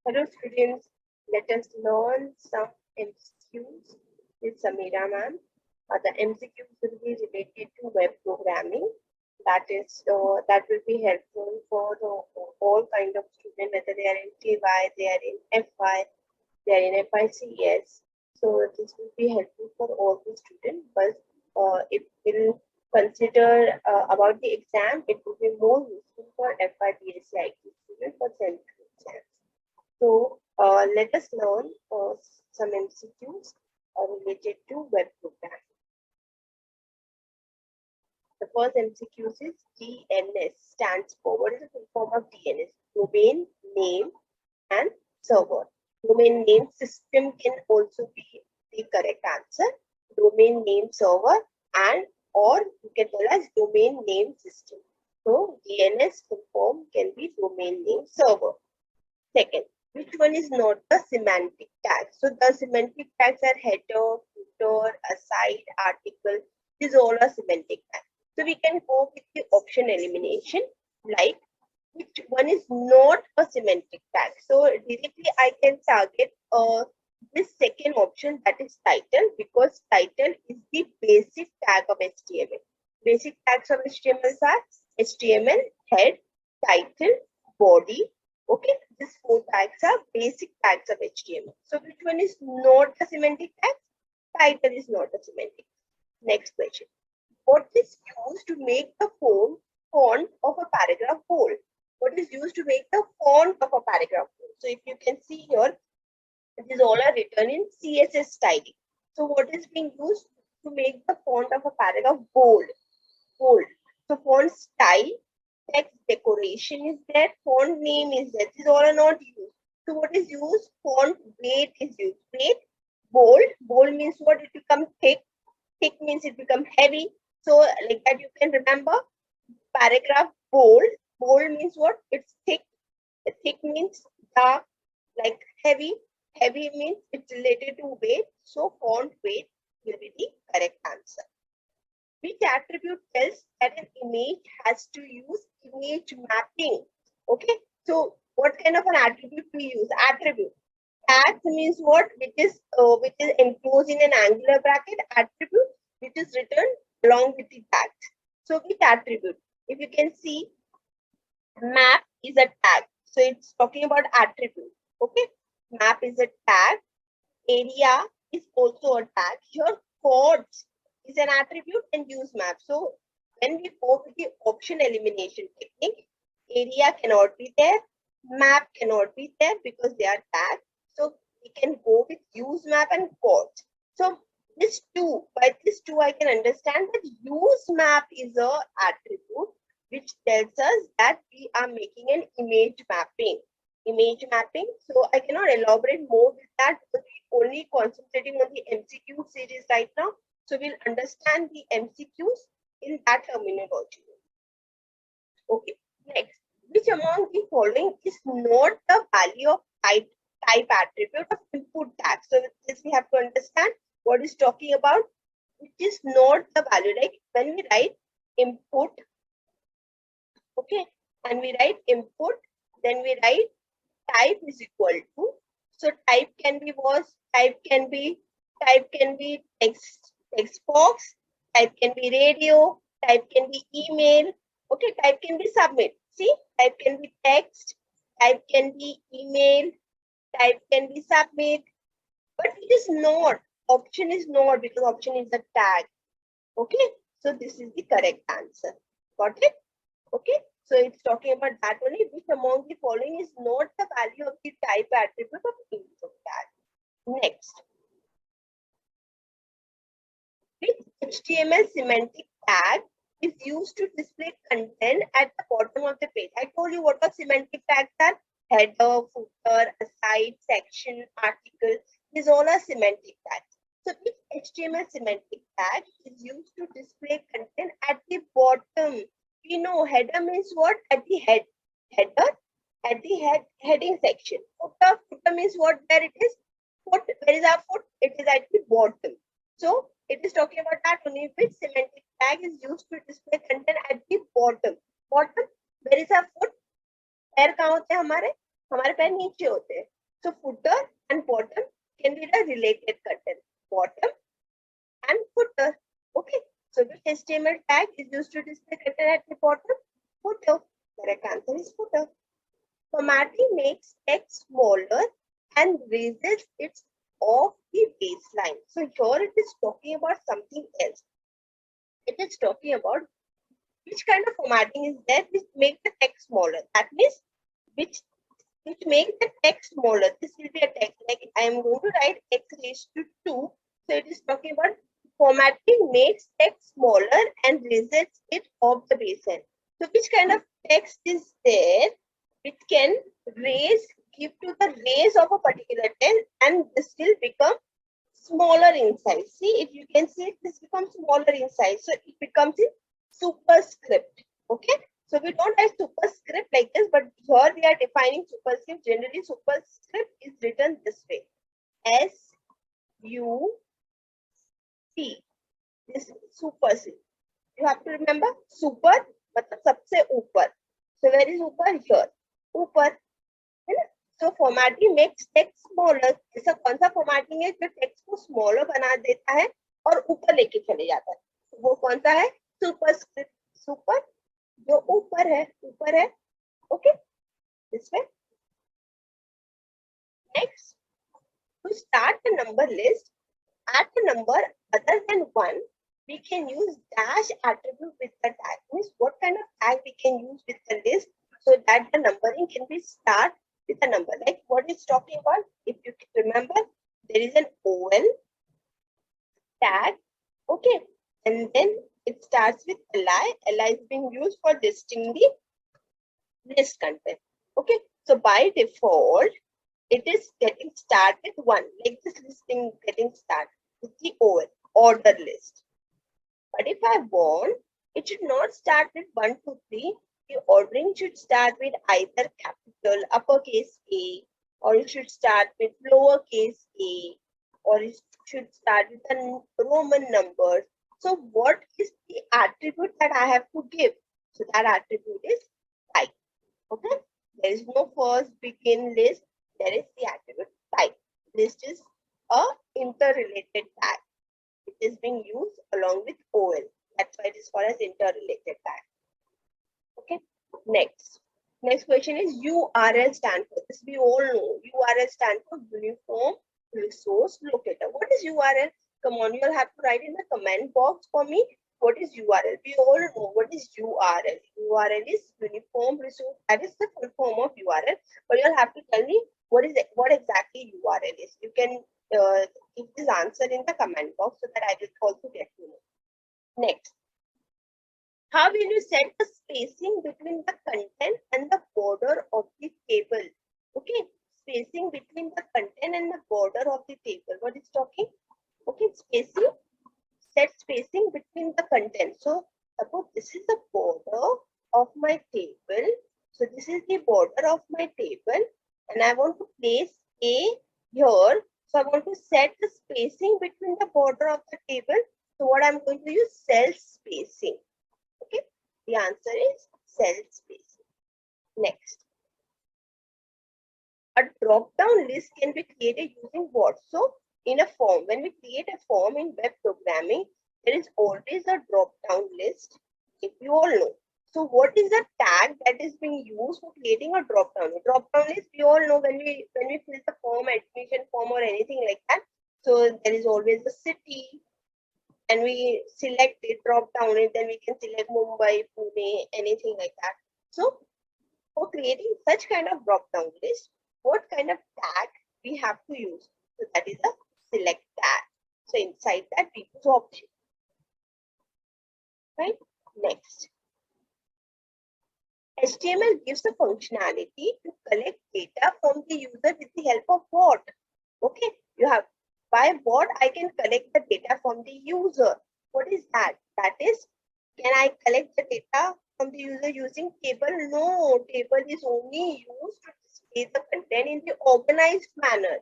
Hello students, let us learn some MCQs with Samira ma'am. The MCQs will be related to web programming. That will be helpful for all kind of students, whether they are in TY, they are in FY, they are in FICS. So this will be helpful for all the students, but it will consider about the exam, it will be more useful for FIPSC IT students for central exams. So let us learn some MCQs related to web programming. The first MCQ is DNS stands for, what is the full form of DNS? Domain name and server. Domain name system can also be the correct answer. Domain name server and or you can tell us domain name system. So DNS full form can be domain name server. Second, which one is not the semantic tag? So the semantic tags are header, footer, aside, article. These all are semantic tags. So we can go with the option elimination, like which one is not a semantic tag. So directly I can target this second option, that is title, because title is the basic tag of HTML. Basic tags of HTML are HTML, head, title, body. Okay, these four tags are basic tags of HTML. So which one is not a semantic tag? Title is not a semantic. Next question. What is used to make the font of a paragraph bold? What is used to make the font of a paragraph bold? So if you can see here, these all are written in CSS styling. So what is being used to make the font of a paragraph bold? Bold. So font style, text decoration is there, font name is there. These all are not used. So what is used? Font weight is used. Weight, bold. Bold means what? It becomes thick. Thick means it becomes heavy. So like that you can remember. Paragraph bold. Bold means what? It's thick. Thick means dark, like heavy. Heavy means it's related to weight. So font weight will be the correct answer. Which attribute tells that an image has to use image mapping? Okay. So what kind of an attribute we use? Attribute. Tag means what? Which is enclosed in an angular bracket. Attribute which is written along with the tag. So which attribute? If you can see, map is a tag. So it's talking about attribute. Okay. Map is a tag. Area is also a tag. Here, chords is an attribute and use map. So when we go with the option elimination technique, area cannot be there, map cannot be there because they are tagged. So we can go with use map and chords. So this two, by this two, I can understand that use map is a attribute which tells us that we are making an image mapping. Image mapping. So I cannot elaborate more with that because we're only concentrating on the MCQ series right now. So we'll understand the MCQs in that terminology. Okay. Next, which among the following is not the value of type attribute of input tag? So with this we have to understand what is talking about, which is not the value. Like when we write input, okay, and we write input, then we write type is equal to. So type can be was, type can be text box, type can be radio, type can be email, okay, type can be submit. See, type can be text, type can be email, type can be submit, but it is not. Option is not, because option is a tag. Okay, so this is the correct answer. Got it? Okay, so it's talking about that only. Which among the following is not the value of the type attribute of input tag? Next, which HTML semantic tag is used to display content at the bottom of the page? I told you what are semantic tags are: header, footer, aside, section, article. These all are semantic tags. So which HTML semantic tag is used to display content at the bottom? We know header means what? At the head. Header at the heading section. Footer means what? Where it is? Foot. Where is our foot? It is at the bottom. So it is talking about that only. Which semantic tag is used to display content at the bottom? Bottom. Where is our foot? पैर कहाँ होते हैं हमारे पैर नीचे होते हैं. So footer and bottom can be the related content. Bottom and footer. Okay. So which HTML tag is used to display content at the bottom? Footer. Correct answer is footer. Formatting makes text smaller and raises it off the baseline. So here it is talking about something else. It is talking about which kind of formatting is there which makes the text smaller. That means which makes the text smaller. This will be a text like I am going to write x raised to 2. So it is talking about formatting makes text smaller and raises it off the baseline. So which kind of text is there which can give to the raise of a particular text and this will become smaller in size. See, if you can see it, this becomes smaller in size. So it becomes in superscript. Okay. So we don't have superscript like this, but here we are defining superscript. Generally, superscript is written this way. S-U-P. This superscript. You have to remember super, मतलब सबसे ऊपर. So where is ऊपर? Here. ऊपर. So formatting makes text smaller. ऐसा कौन सा formatting है जो text को smaller बना देता है और ऊपर लेके चले जाता है? वो कौन सा है? Superscript. Super जो ऊपर है. Okay. This way. Next, to start the number list, at a number other than 1, we can use dash attribute with the tag. Means what kind of tag we can use with the list so that the numbering can be start with a number. Like what it's talking about, if you remember, there is an OL tag, okay, and then it starts with li. Li is being used for listing the list content. Okay, so by default, it is getting started with 1, like this listing getting started with the order list. But if I want, it should not start with 1, 2, 3. The ordering should start with either capital, uppercase A, or it should start with lowercase a, or it should start with a Roman number. So what is the attribute that I have to give? So that attribute is type. Okay, there is no first begin list. There is the attribute type. List is a interrelated tag. It is being used along with OL. That's why it is called as interrelated tag. Okay. Next question is URL stand for. This we all know. URL stand for Uniform Resource Locator. What is URL? Come on, you'll have to write in the comment box for me. What is URL? We all know what is URL. URL is Uniform Resource. That is the full form of URL. But you'll have to tell me what exactly URL is. You can give this answer in the comment box so that I will also get to know. Next, how will you set the spacing between the content and the border of the table? Okay, spacing between the content and the border of the table. What is talking? Okay, spacing. Set spacing between the content. So suppose this is the border of my table. So this is the border of my table, and I want to place A here. So I want to set the spacing between the border of the table. So what I'm going to use? Cell spacing. Okay, the answer is cell spacing. Next, a drop-down list can be created using what? So in a form, when we create a form in web programming, there is always a drop-down list, if you all know. So what is the tag that is being used for creating a drop-down? A drop-down list, we all know when we fill the form, admission form or anything like that. So there is always a city, and we select it, drop down it, then we can select Mumbai, Pune, anything like that. So for creating such kind of drop-down list, what kind of tag we have to use? So that is a select tag. So inside that we use option. Right? Next. HTML gives the functionality to collect data from the user with the help of what? Okay, you have by what I can collect the data from the user. What is that? That is, can I collect the data from the user using table? No, table is only used to display the content in the organized manner.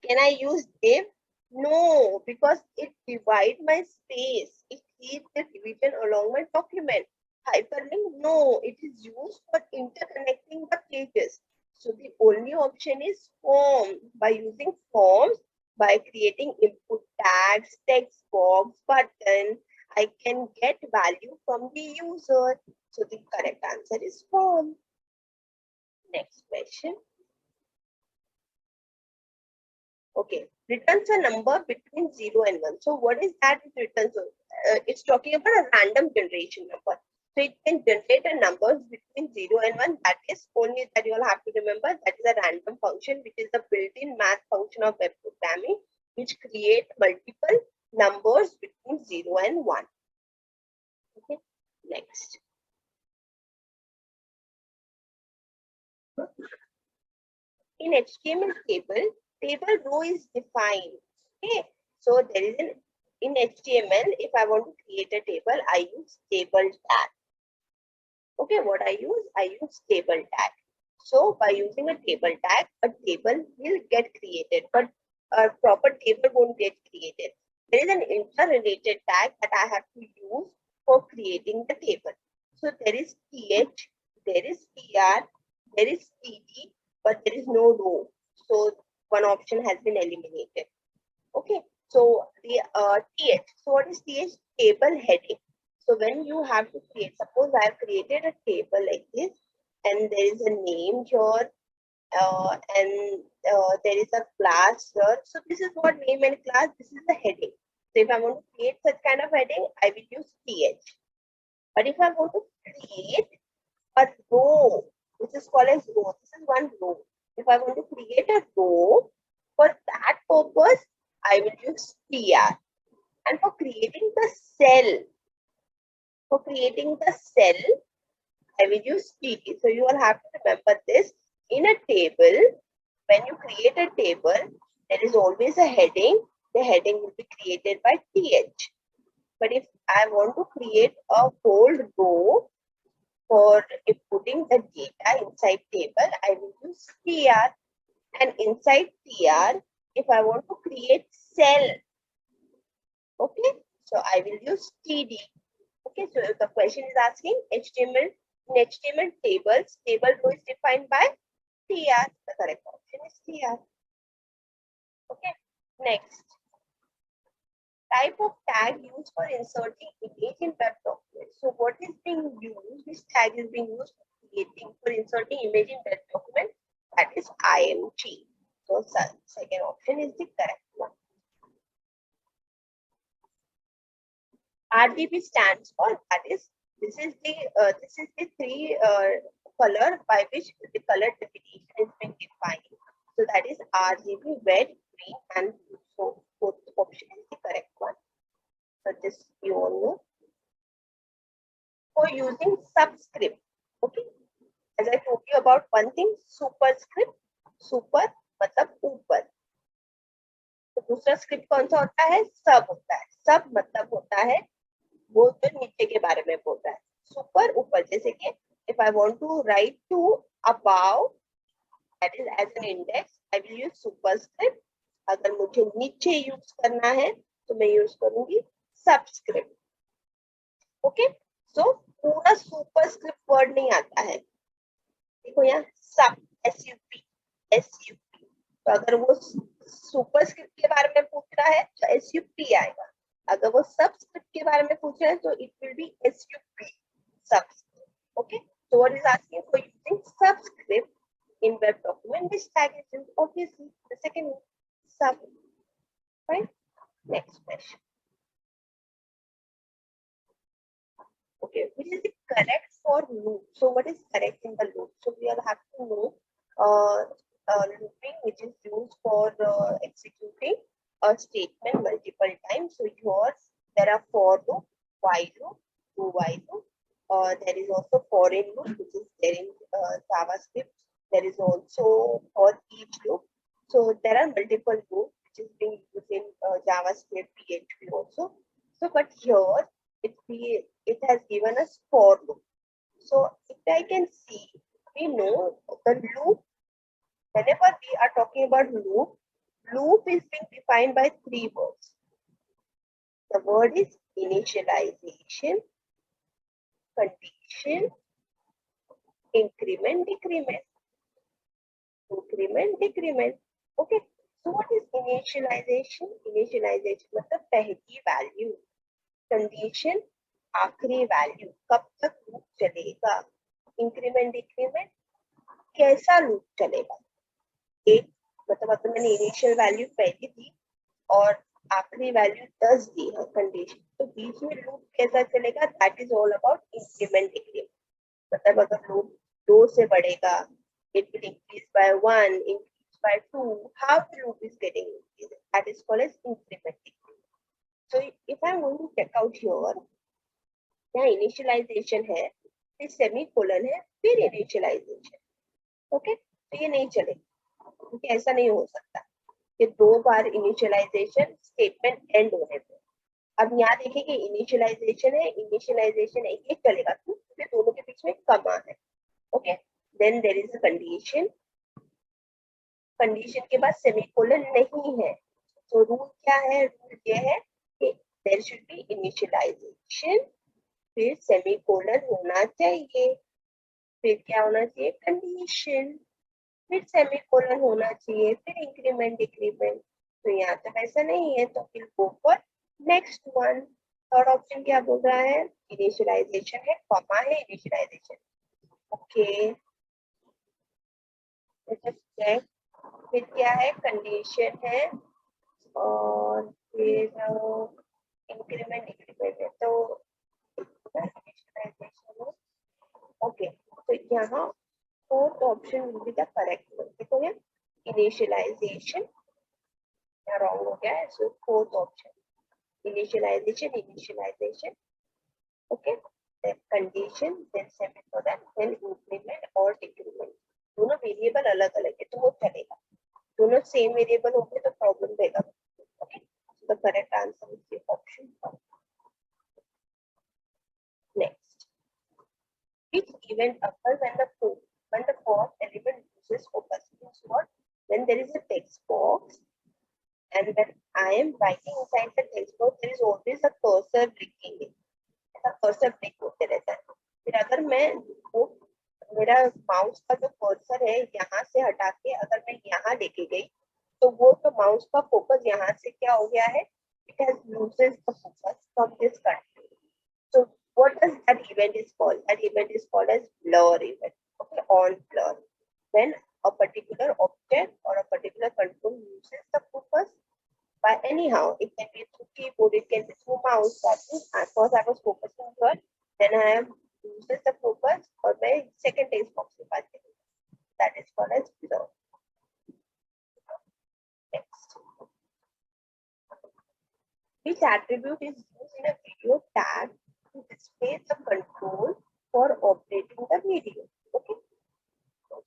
Can I use div? No, because it divides my space. It keeps the division along my document. Hyperlink? No, it is used for interconnecting the pages. So the only option is form. By using forms, by creating input tags, text box, button, I can get value from the user. So the correct answer is form. Next question. Okay, returns a number between 0 and 1. So what is that it returns? It's talking about a random generation number. So it can generate a number between 0 and 1. That is only that you will have to remember. That is a random function, which is a built-in math function of web programming, which create multiple numbers between 0 and 1. Okay, next. In HTML table row is defined. Okay, so there is an in HTML, if I want to create a table, I use table tag. Okay, what I use table tag. So by using a table tag, a table will get created, but a proper table won't get created. There is an interrelated tag that I have to use for creating the table. So there is th, there is tr, there is td, but there is no row. So one option has been eliminated. Okay, so the th. So what is th? Table heading. So when you have to create, suppose I have created a table like this, and there is a name here, and there is a class here. So this is what name and class. This is the heading. So if I want to create such kind of heading, I will use th. But if I want to create a row, this is called as row. This is one row. If I want to create a row, for that purpose, I will use tr. And for creating the cell, I will use td. So you will have to remember this. In a table, when you create a table, there is always a heading. The heading will be created by th. But if I want to create a whole row for putting the data inside table, I will use tr. And inside tr, if I want to create cell, okay, so I will use td. Okay, so if the question is asking HTML, in HTML tables, table row is defined by tr. The correct option is tr. Okay, next. Type of tag used for inserting image in web documents. So what is being used, which tag is being used for inserting image in web document? That is img. So second option is the correct one. RGB stands for, that is, this is the three color by which the color definition is being defined. So that is RGB, red, green, and blue. So both option is the correct one. So this you all know. For using subscript, okay. As I told you about one thing, superscript. Super मतलब ऊपर. तो दूसरा script कौन सा होता है? सब होता है. सब मतलब होता है वो जो नीचे के बारे में बोल रहा है. सुपर ऊपर, जैसे कि if I want to write to above, that is as an index, I will use superscript. अगर मुझे नीचे यूज करना है तो मैं यूज करूंगी सबस्क्रिप्ट. ओके, सो पूरा सुपरस्क्रिप्ट वर्ड नहीं आता है. देखो यहाँ सब, SUP. तो अगर वो सुपरस्क्रिप्ट के बारे में पूछ रहा है तो SUP आएगा. अगर वो सबस्क्रिप्ट के बारे में पूछ रहा है तो it will be SUP, subscript. Okay, so what is asking for using subscript in web document? Which tag is used? Obviously the second one, sub. Right, next question. Okay, which is the correct for loop? So what is correct in the loop? So we will have to know looping, which is used for executing a statement multiple times. So yours, there are for loop, while loop, do while loop. There is also for in loop, which is there in JavaScript. There is also for each loop. So there are multiple loops which is being used in JavaScript, PHP also. So but here it has given us for loop. So if I can see, we know the loop. Whenever we are talking about loop, loop is being defined by three words. The word is initialization, condition, increment, decrement. increment, decrement. Okay. So what is initialization? Initialization मतलब पहली value, condition, आखिरी value, कब तक loop चलेगा, increment decrement कैसा loop चलेगा, एक मतलब अगर मैंने इनिशियल वैल्यू पहली दी और आखिरी वैल्यू 10 दी है कंडीशन, तो बीच में लूप कैसा चलेगा, that is all about increment decrement. मतलब अगर लूप 2 से बढ़ेगा, it will increase by 1, increase by 2, how the loop is getting increased, that is called as increment decrement. So if I'm going to check out here, यहाँ initialisation है, फिर semicolon है, फिर initialisation. Okay, तो ये नहीं चलेगा क्योंकि ऐसा नहीं हो सकता कि 2 बार इनिशियलाइजेशन स्टेटमेंट एंड होने पे. अब यहाँ देखिए कि इनिशियलाइजेशन है, ये चलेगा क्योंकि दोनों के बीच में कमा है. Okay, then there is a condition, condition के बाद सेमीकोलन नहीं है. तो रूल क्या है, रूल ये है कि देयर शुड बी इनिशियलाइजेशन, फिर सेमीकोलन होना चाहिए, फिर क्या होना चाहिए, कंडीशन, फिर सेमीकोलन होना चाहिए, फिर इंक्रीमेंट डिक्रीमेंट. तो यहाँ तो ऐसा नहीं है, तो फिर go for next one. Third option क्या बोल रहा है, इनिशियलाइजेशन है, कॉमा है, इनिशियलाइजेशन. ओके, फिर क्या है, कंडीशन है और फिर इंक्रीमेंट डिक्रीमेंट है. तो इनिशियलाइजेशन है. ओके, तो यहाँ fourth option will be the correct one. देखो ये इनिशियलाइजेशन या रॉन्ग हो गया है, so fourth option initialization. Okay, then condition, then semicolon, then increment और decrement. दोनों वेरिएबल अलग अलग है तो वो चलेगा, दोनों सेम वेरिएबल होंगे तो प्रॉब्लम देगा. Okay, the correct answer is option next. Which event occurs when the fourth element loses focus? Means what? When there is a text box and when I am writing inside the text box, there is always a cursor blinking. ऐसा cursor blink होते रहता है. फिर अगर मैं वो मेरा mouse का जो कर्सर है यहाँ से हटा के अगर मैं यहाँ लेके गई, तो वो तो माउस का फोकस यहाँ से क्या हो गया है, it has loses the focus from this country. So what does that event is called? That event is called as blur event. Okay, on blur. When a particular object or a particular control loses the focus by anyhow, it can be through keyboard, it can be through mouse. That is, first I was focusing here, then I am loses the focus और मैं second text box के पास चली. That is called as blur. Next. Which attribute is used in a video tag to display the control for operating the video? Okay.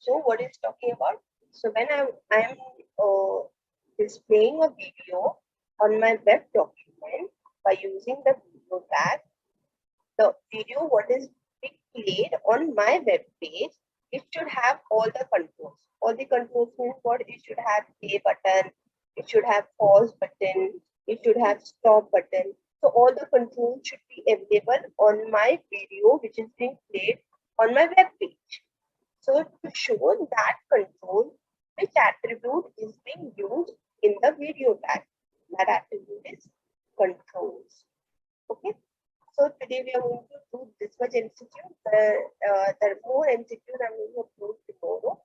So what is talking about? So when I am displaying a video on my web document by using the video tag, the video what is being played on my web page, it should have all the controls. All the controls means what? It should have play button, it should have pause button, it should have stop button. So all the controls should be available on my video which is being played on my web page. So to show that control, which attribute is being used in the video tag? That attribute is controls. Okay. So today we are going to do this much MCQ. The more MCQs I'm going to upload tomorrow.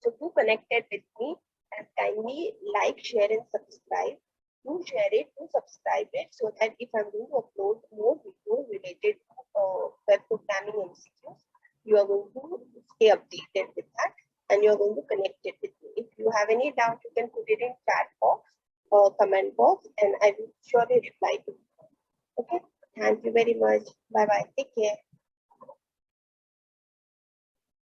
So do connected with me and kindly like, share and subscribe. Do share it, do subscribe it so that if I'm going to upload more videos related to web programming MCQs, you are going to stay updated with that and you are going to connect it with me. If you have any doubt, you can put it in chat box or comment box and I will surely reply to you. Okay. Thank you very much. Bye bye. Take care.